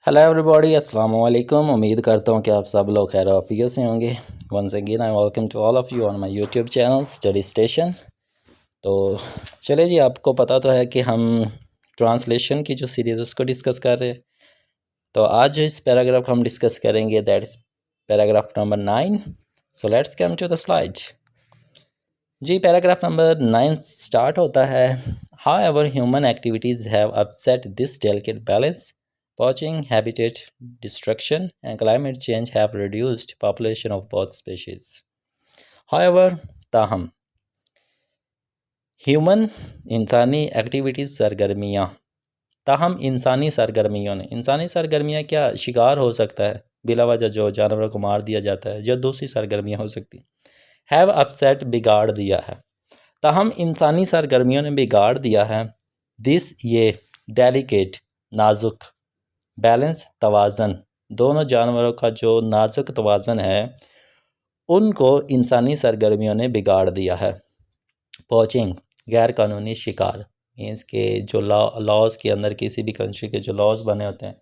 Hello everybody, अस्सलाम वालेकुम। उम्मीद करता हूँ कि आप सब लोग खैर आफियत से होंगे। Once again I welcome to all of you on my YouTube channel study station. तो चले जी, आपको पता तो है कि हम ट्रांसलेशन की जो सीरीज़ उसको डिस्कस कर रहे हैं। तो आज जो इस पैराग्राफ हम डिस्कस करेंगे that is paragraph number 9। So let's come to the slide. जी, पैराग्राफ नंबर 9 स्टार्ट होता है, however human activities have upset this delicate balance. Poaching, habitat destruction, and climate change have reduced population of both species. However, ताहम human इंसानी activities सरगर्मियाँ, ताहम इंसानी सरगर्मियाँ क्या शिकार हो सकता है बिला वजह, जो जानवरों को मार दिया जाता है, जो दूसरी सरगर्मियाँ हो सकती, हैव अपसेट बिगाड़ दिया है, ताहम इंसानी सरगर्मियों ने बिगाड़ दिया है, दिस ये डेलिकेट नाजुक, बैलेंस तवाज़न, दोनों जानवरों का जो नाजुक तवाज़न है उनको इंसानी सरगर्मियों ने बिगाड़ दिया है। पोचिंग, गैर कानूनी शिकार, मीन्स के जो लॉज के अंदर किसी भी कंट्री के जो लॉज बने होते हैं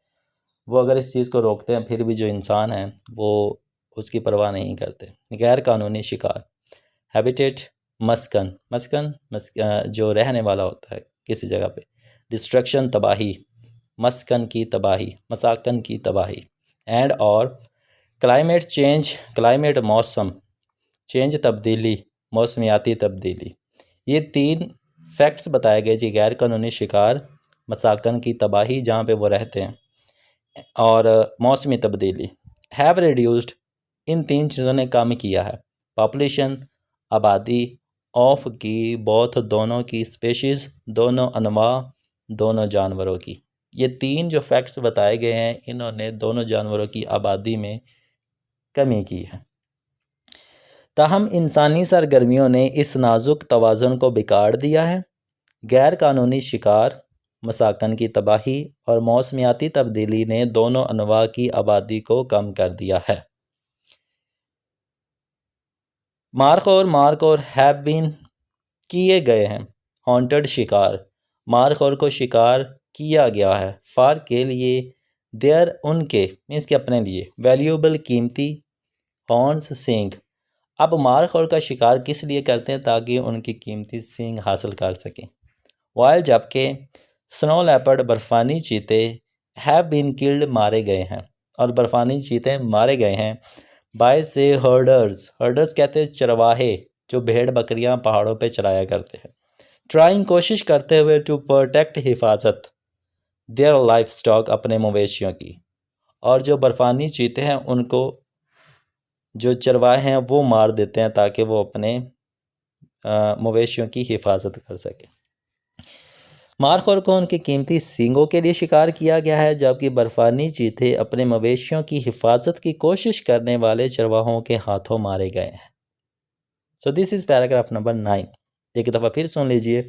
वो अगर इस चीज़ को रोकते हैं फिर भी जो इंसान है वो उसकी परवाह नहीं करते। गैर कानूनी शिकार। हैबिटेट, मस्कन जो रहने वाला होता है किसी जगह पे। डिस्ट्रक्शन, तबाही, मस्कन की तबाही, मसाकन की तबाही। एंड और क्लाइमेट चेंज, क्लाइमेट मौसम, चेंज तब्दीली, मौसमियाती तब्दीली। ये 3 फैक्ट्स बताए गए जी, गैर कानूनी शिकार, मसाकन की तबाही जहाँ पे वो रहते हैं, और मौसमी तब्दीली। हैव रिड्यूस्ड, इन 3 चीज़ों ने कम किया है पॉपुलेशन, आबादी, ऑफ की, बोथ दोनों की, स्पेशीज़ दोनों अनवा, दोनों जानवरों की। ये 3 जो फैक्ट्स बताए गए हैं इन्होंने दोनों जानवरों की आबादी में कमी की है। ताहम इंसानी सरगर्मियों ने इस नाजुक तवाज़ुन को बिगाड़ दिया है। गैर कानूनी शिकार, मसाकन की तबाही और मौसमियाती तब्दीली ने दोनों अनवा की आबादी को कम कर दिया है। मार्क और हैव बीन, किए गए हैं। हॉन्टेड, शिकार, मार्क को शिकार किया गया है। फार, के लिए। देयर, उनके, मीन्स के अपने लिए। वैल्यूएबल, कीमती। हॉर्न्स, सींग। अब मार्क का शिकार किस लिए करते हैं? ताकि उनकी कीमती सींग हासिल कर सकें। वाइल, जबकि स्नो लेपर्ड, बर्फानी चीते, हैव बीन किल्ड, मारे गए हैं, और बर्फानी चीते मारे गए हैं बाय से हर्डर्स कहते हैं चरवाहे जो भेड़ बकरियां पहाड़ों पे चराया करते हैं। ट्राइंग, कोशिश करते हुए, टू प्रोटेक्ट, हिफाजत, देयर लाइफ स्टॉक, अपने मवेशियों की। और जो बर्फानी चीते हैं उनको जो चरवाहे हैं वो मार देते हैं ताकि वो अपने मवेशियों की हिफाजत कर सके। मार्खोर को उनके कीमती सींगों के लिए शिकार किया गया है, जबकि बर्फानी चीते अपने मवेशियों की हिफाजत की कोशिश करने वाले चरवाहों के हाथों मारे गए हैं। So this is paragraph number 9। एक दफ़ा फिर सुन लीजिए।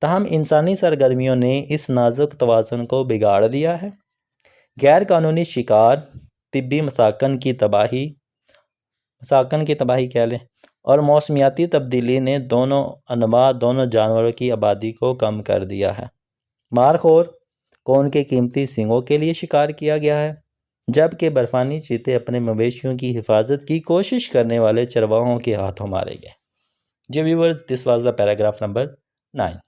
ताहम इंसानी सरगर्मियों ने इस नाजुक तवाज़ुन को बिगाड़ दिया है। गैर कानूनी शिकार, तिब्बी मसाकन की तबाही कह लें, और मौसमियाती तब्दीली ने दोनों अनवा, दोनों जानवरों की आबादी को कम कर दिया है। मारखोर को उनके कीमती सींगों के लिए शिकार किया गया है, जबकि बर्फानी चीते अपने मवेशियों की हिफाजत की कोशिश करने वाले चरवाहों के हाथों मारे गए। जी viewers, this was the paragraph number 9।